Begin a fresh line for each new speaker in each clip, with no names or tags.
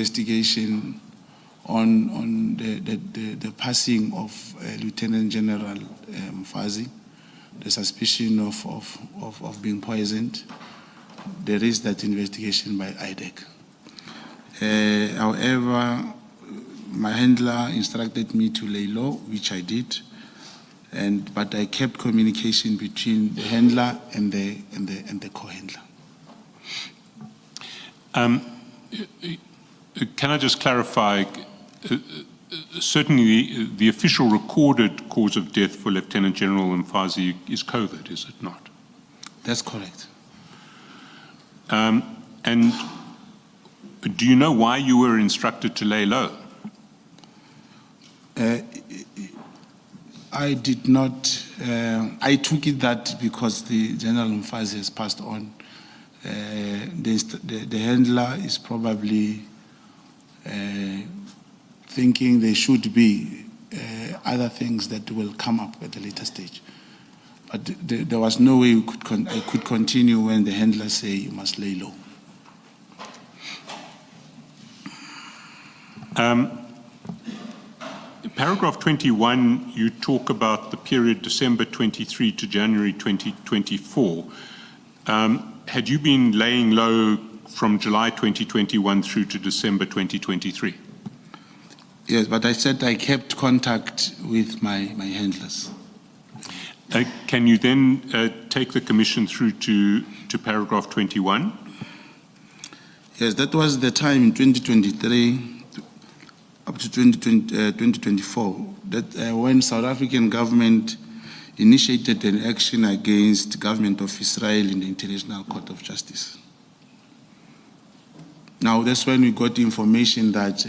investigation on the passing of Lieutenant General Mkhwanazi, the suspicion of being poisoned. There is that investigation by IDEC. However, my handler instructed me to lay low, which I did, but I kept communication between the handler and the co-handler.
Can I just clarify? Certainly, the official recorded cause of death for Lieutenant General Mkhwanazi is COVID, is it not?
That's correct.
And do you know why you were instructed to lay low?
I did not. I took it that because the General Mkhwanazi has passed on, the handler is probably thinking there should be other things that will come up at a later stage. But there was no way I could continue when the handler say you must lay low.
Paragraph 21, you talk about the period December 23 to January 2024. Had you been laying low from July 2021 through to December 2023?
Yes, but I said I kept contact with my handlers.
Can you then take the commission through to paragraph 21?
Yes, that was the time in 2023 up to 2024 that when South African government initiated an action against the government of Israel in the International Court of Justice. Now that's when we got information that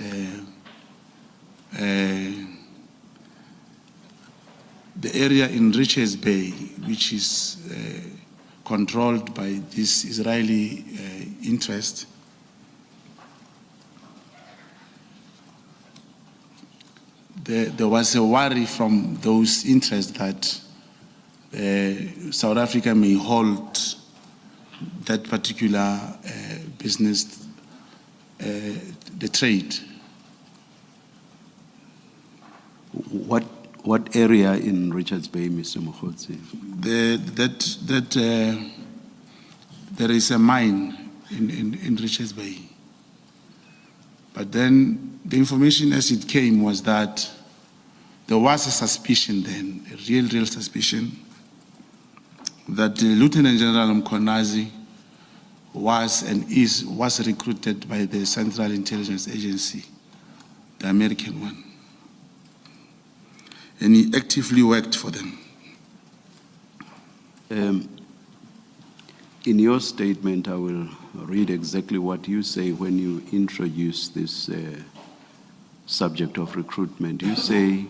the area in Richards Bay, which is controlled by this Israeli interest, there was a worry from those interests that South Africa may hold that particular business, the trade.
What area in Richards Bay, Mr. Mogotsi?
There is a mine in Richards Bay. But then the information as it came was that there was a suspicion then, a real suspicion, that Lieutenant General Mkhwanazi was recruited by the Central Intelligence Agency, the American one. And he actively worked for them.
In your statement, I will read exactly what you say when you introduce this subject of recruitment. You say,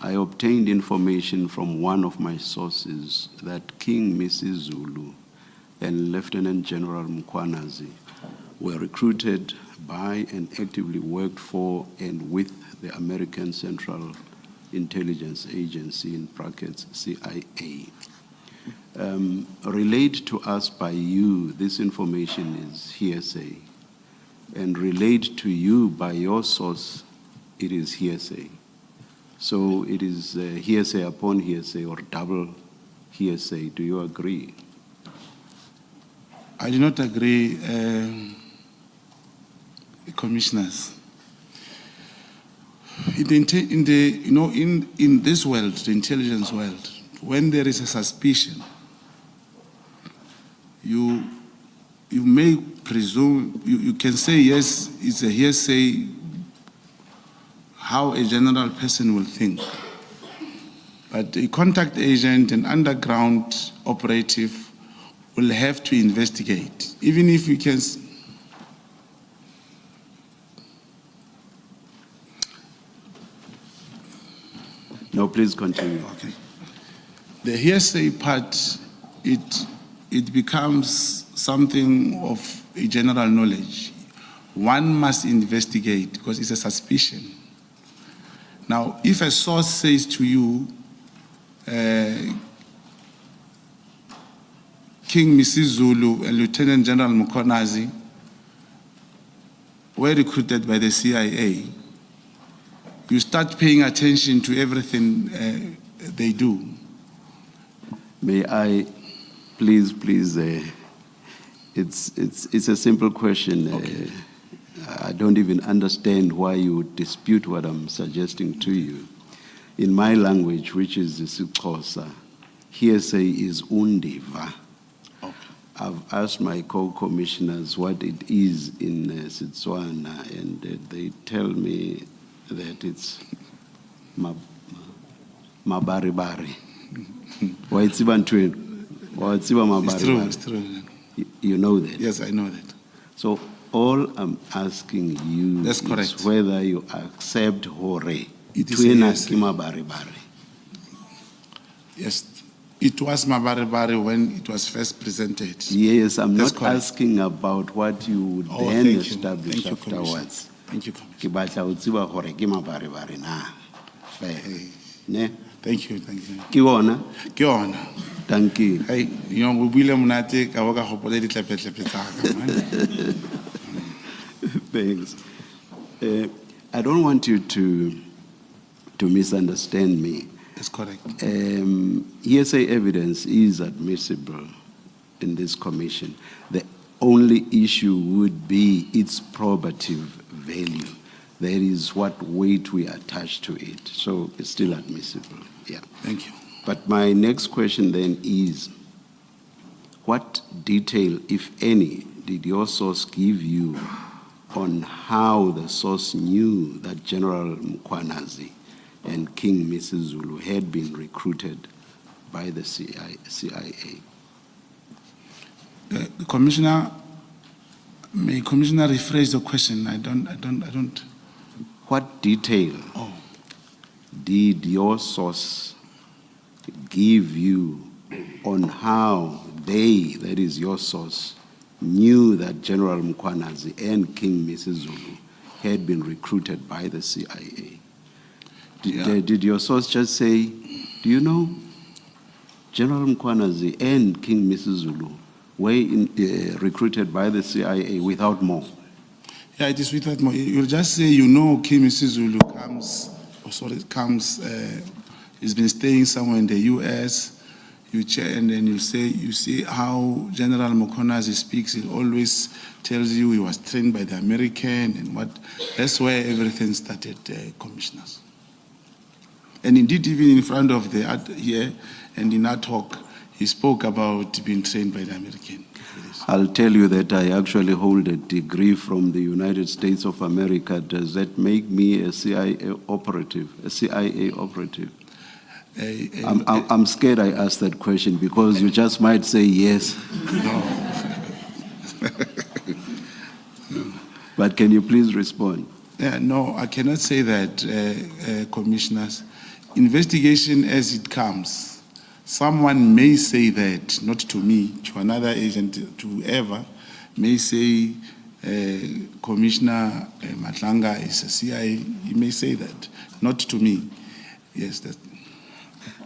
I obtained information from one of my sources that King Misuzulu and Lieutenant General Mkhwanazi were recruited by and actively worked for and with the American Central Intelligence Agency, in brackets CIA. Relayed to us by you, this information is hearsay, and relayed to you by your source, it is hearsay. So it is hearsay upon hearsay or double hearsay. Do you agree?
I do not agree, commissioners. In this world, the intelligence world, when there is a suspicion, you may presume, you can say yes, it's a hearsay, how a general person will think. But a contact agent, an underground operative, will have to investigate, even if you can.
No, please continue.
Okay. The hearsay part, it becomes something of a general knowledge. One must investigate because it's a suspicion. Now, if a source says to you, King Misuzulu and Lieutenant General Mkhwanazi were recruited by the CIA, you start paying attention to everything they do.
May I, please, it's a simple question.
Okay.
I don't even understand why you would dispute what I'm suggesting to you. In my language, which is isiXhosa, hearsay is undiva.
Okay.
I've asked my co-commissioners what it is in Setswana, and they tell me that it's mabaribari.
It's true, it's true.
You know that?
Yes, I know that.
So all I'm asking you
That's
is
correct.
whether you accept hore.
It is a yes.
Mabaribari.
Yes, it was Mabaribari when it was first presented.
Yes, I'm
That's
not
correct.
asking about what you would
Oh,
then
thank you.
establish
Thank you, Commissioner.
afterwards.
Thank you, Commissioner.
Ke batla ho tseba hore ke mabaribari na. Fair. Ne?
Thank you, thank you.
Ke bona?
Ke yona.
Thank you.
Hey, you know, we buile monate ka boka gopola ditlepe-tlepe tsa ka, man.
Thanks. I don't want you to misunderstand me.
That's correct.
Hearsay evidence is admissible in this commission. The only issue would be its probative value. That is what weight we attach to it. So it's still admissible. Yeah.
Thank you.
But my next question then is, what detail, if any, did your source give you on how the source knew that General Mkhwanazi and King Misuzulu had been recruited by the CIA?
The Commissioner, may Commissioner rephrase the question? I don't.
What detail
Oh,
did your source give you on how they, that is your source, knew that General Mkhwanazi and King Misuzulu had been recruited by the CIA? Did your source just say, do you know, General Mkhwanazi and King Misuzulu were recruited by the CIA without more?
yeah, it is without more. You'll just say, you know, King Misuzulu he's been staying somewhere in the US. You check, and then you see how General Mkhwanazi speaks. He always tells you he was trained by the American and what. That's where everything started, commissioners. And indeed, even in front of the here and in our talk, he spoke about being trained by the American.
I'll tell you that I actually hold a degree from the United States of America. Does that make me a CIA operative? I'm scared I asked that question because you just might say yes.
No.
But can you please respond?
Yeah, no, I cannot say that, commissioners. Investigation as it comes. Someone may say that, not to me, to another agent, to whoever, may say Commissioner Matlala is a CIA. He may say that, not to me. Yes, that.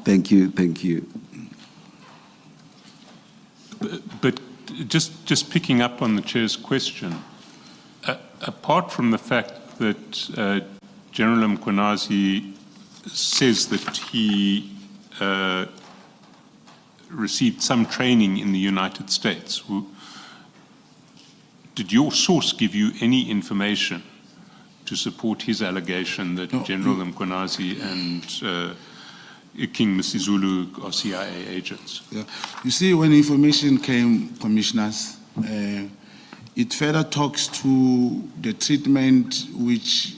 Thank you, thank you.
But just picking up on the chair's question, apart from the fact that General Mkhwanazi says that he received some training in the United States, did your source give you any information to support his allegation that
No.
General Mkhwanazi and King Misuzulu are CIA agents?
Yeah. You see, when information came, commissioners, it further talks to the treatment which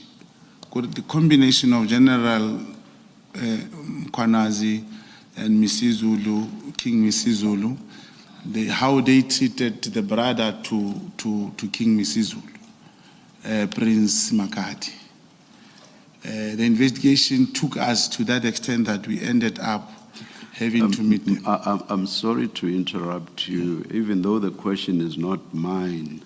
the combination of General Mkhwanazi and Misuzulu, King Misuzulu, how they treated the brother to King Misuzulu, Prince Makati. The investigation took us to that extent that we ended up having to meet them.
I'm sorry to interrupt you. Even though the question is not mine,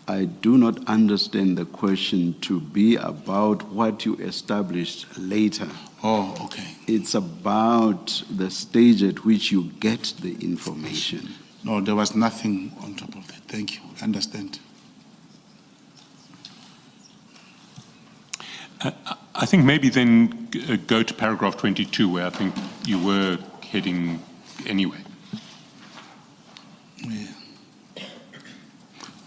I do not understand the question to be about what you established later.
Oh, okay.
It's about the stage at which you get the information.
No, there was nothing on top of that. Thank you. Understand.
I think maybe then go to paragraph 22, where I think you were heading anyway.
Yeah.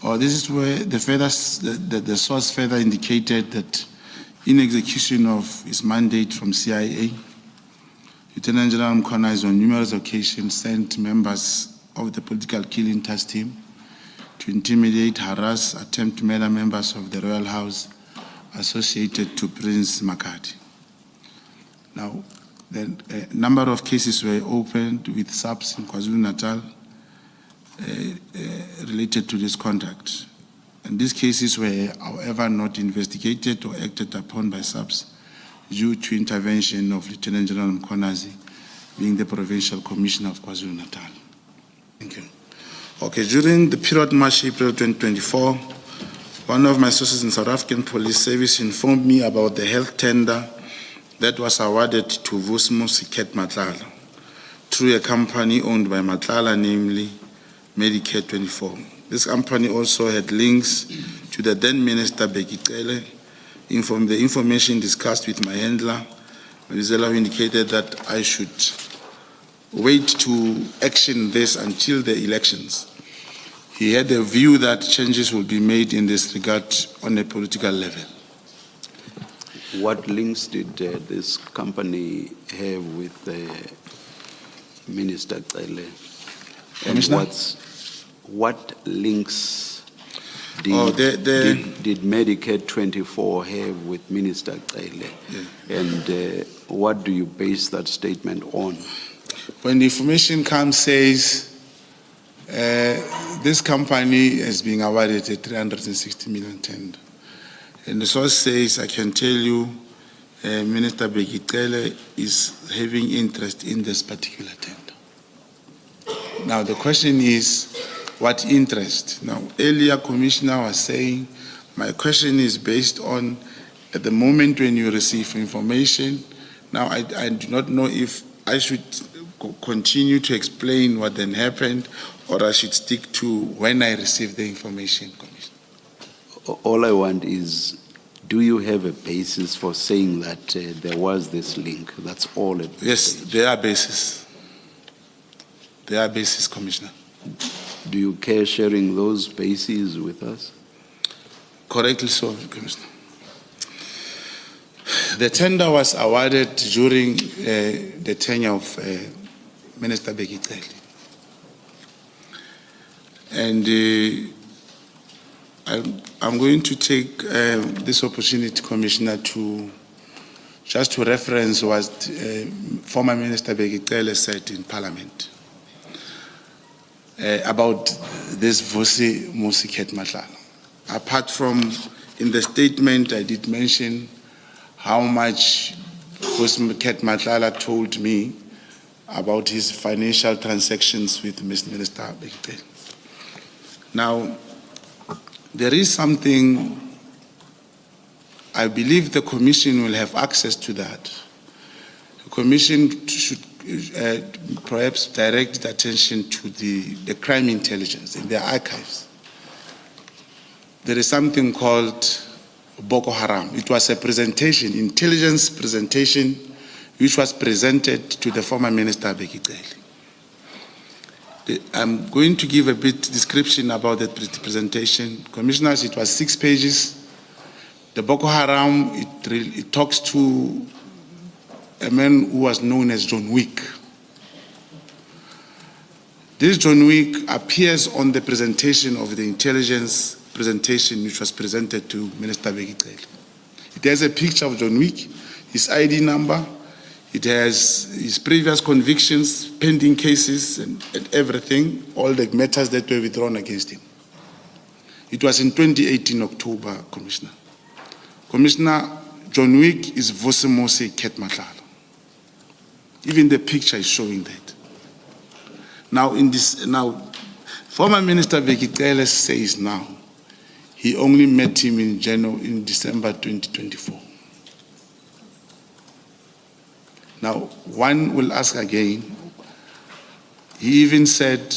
Oh, this is where the source further indicated that in execution of his mandate from CIA, Lieutenant General Mkhwanazi on numerous occasions sent members of the political killing task team to intimidate, harass, attempt to murder members of the royal house associated to Prince Makati. Now, a number of cases were opened with subs in KwaZulu-Natal related to this conduct. And these cases were, however, not investigated or acted upon by subs due to intervention of Lieutenant General Mkhwanazi, being the Provincial Commissioner of KwaZulu-Natal. Thank you. Okay, during the period March-April 2024, one of my sources in South African Police Service informed me about the health tender that was awarded to Matlala through a company owned by Matlala, namely Medicare 24. This company also had links to the then Minister Bheki Cele. The information discussed with my handler, Cele, who indicated that I should wait to action this until the elections. He had a view that changes will be made in this regard on a political level.
What links did this company have with Minister Cele?
Commissioner?
What links did, did Medicare 24 have with Minister Cele? Yeah. And what do you base that statement on?
When the information comes, says this company is being awarded a 360 million tender. And the source says, I can tell you, Minister Bheki Cele is having interest in this particular tender. Now, the question is, what interest? Now, earlier Commissioner was saying, my question is based on at the moment when you receive information. Now, I do not know if I should continue to explain what then happened, or I should stick to when I receive the information, Commissioner.
All I want is, do you have a basis for saying that there was this link? That's all.
Yes, there are bases. There are bases, Commissioner.
Do you care sharing those bases with us?
Correctly so, Commissioner. The tender was awarded during the tenure of Minister Bheki Cele. And I'm going to take this opportunity, Commissioner, to just to reference what former Minister Bheki Cele said in Parliament about this Vusi Matlala. Apart from in the statement, I did mention how much Vusi Matlala told me about his financial transactions with Minister Bheki Cele. Now, there is something, I believe the Commission will have access to that. The Commission should perhaps direct attention to the crime intelligence in their archives. There is something called Boko Haram. It was a presentation, intelligence presentation, which was presented to the former Minister Bheki Cele. I'm going to give a bit description about that presentation. Commissioners, it was 6 pages. The Boko Haram, it talks to a man who was known as John Wick. This John Wick appears on the presentation of the intelligence presentation which was presented to Minister Bheki Cele. It has a picture of John Wick, his ID number, it has his previous convictions, pending cases, and everything, all the matters that were withdrawn against him. It was in 2018 October, Commissioner. Commissioner, John Wick is Vusi Matlala. Even the picture is showing that. Now, former Minister Bheki Cele says now, he only met him in December 2024. Now, one will ask again, he even said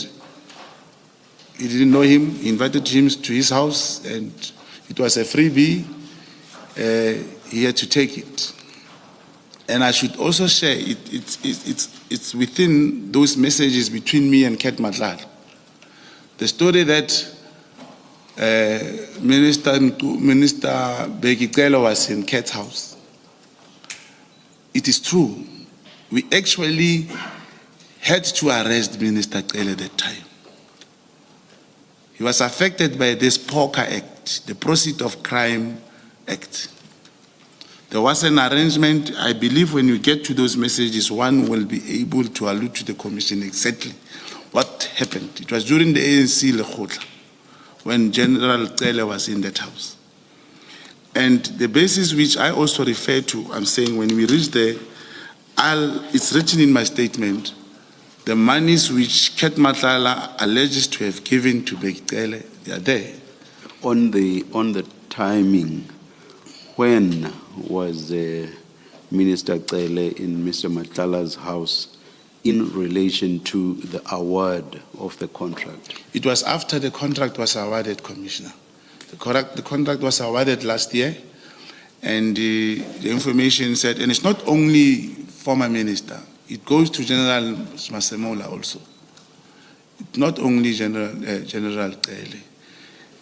he didn't know him, he invited him to his house, and it was a freebie. he had to take it. And I should also share, it's within those messages between me and Kat Matlala. The story that Minister Bheki Cele was in Kat's house, it is true. We actually had to arrest Minister Cele at that time. He was affected by this POCA Act, the Proceeds of Crime Act. There was an arrangement. I believe when you get to those messages, one will be able to allude to the commission exactly what happened. It was during the ANC Lekgotla, when General Cele was in that house. And the basis which I also refer to, I'm saying when we reach there, it's written in my statement, the monies which Kat Matlala alleges to have given to Bheki Cele, they are there.
On the timing, when was Minister Cele in Mr. Matlala's house in relation to the award of the contract?
It was after the contract was awarded, Commissioner. The contract was awarded last year, and the information said, and it's not only former minister, it goes to General Masemola also. It's not only General Cele.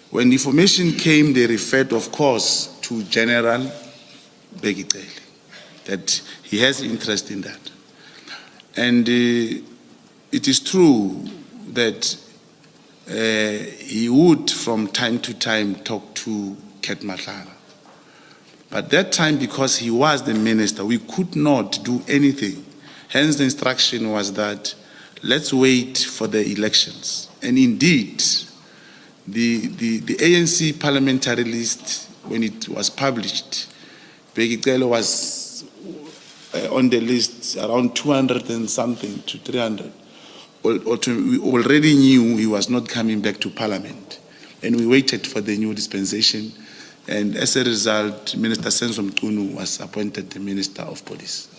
When the information came, they referred, of course, to General Bheki Cele, that he has interest in that. And it is true that he would, from time to time, talk to Kat Matlala. But that time, because he was the minister, we could not do anything. Hence, the instruction was that let's wait for the elections. And indeed, the ANC parliamentary list, when it was published, Bheki Cele was on the list around 200 and something to 300. We already knew he was not coming back to parliament. And we waited for the new dispensation. And as a result, Minister Senzo Mkhwanazi was appointed the Minister of Police.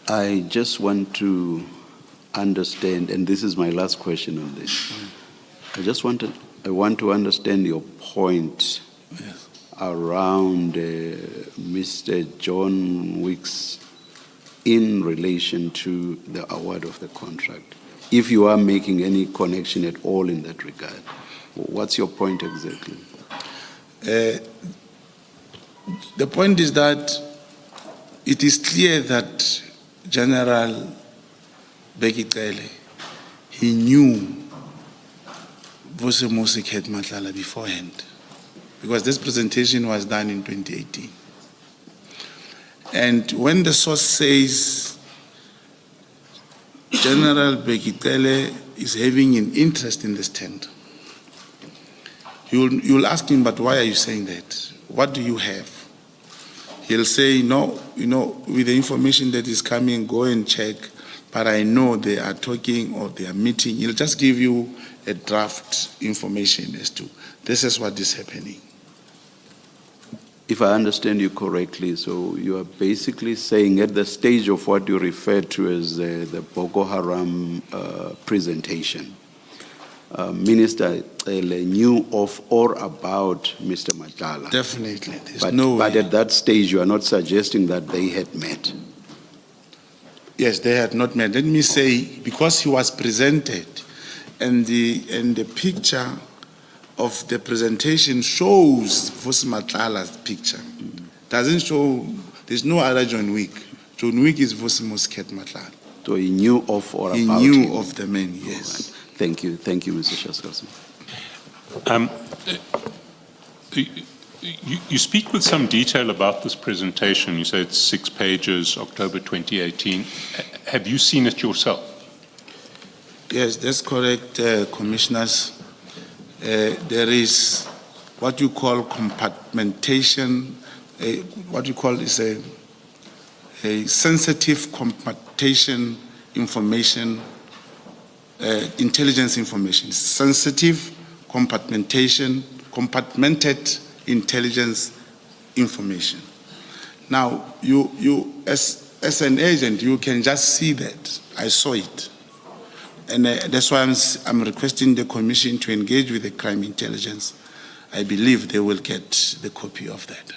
I just want to understand, and this is my last question on this. I want to understand your point around Mr. John Wick's in relation to the award of the contract. If you are making any connection at all in that regard, what's your point exactly?
The point is that it is clear that General Bheki Cele, he knew Vusi Kat Matlala beforehand, because this presentation was done in 2018. And when the source says General Bheki Cele is having an interest in this tender, you'll ask him, but why are you saying that? What do you have? He'll say, no, with the information that is coming, go and check, but I know they are talking or they are meeting. He'll just give you a draft information as to this is what is happening.
If I understand you correctly, so you are basically saying at the stage of what you refer to as the Boko Haram presentation, Minister Cele knew of or about Mr. Matlala.
Definitely.
But at that stage, you are not suggesting that they had met.
Yes, they had not met. Let me say, because he was presented, and the picture of the presentation shows Vusi Matlala's picture. Doesn't show, there's no other John Wick. John Wick is Vusi Kat Matlala.
So he knew of or about him?
He knew of the man, yes.
Right. Thank you, Mr. Shaskasi.
You speak with some detail about this presentation. You say it's 6 pages, October 2018. Have you seen it yourself?
Yes, that's correct, commissioners. There is what you call compartmentation, what you call is a sensitive compartmentation information, intelligence information, sensitive compartmented intelligence information. Now, you as an agent, you can just see that. I saw it. And that's why I'm requesting the commission to engage with the crime intelligence. I believe they will get the copy of that.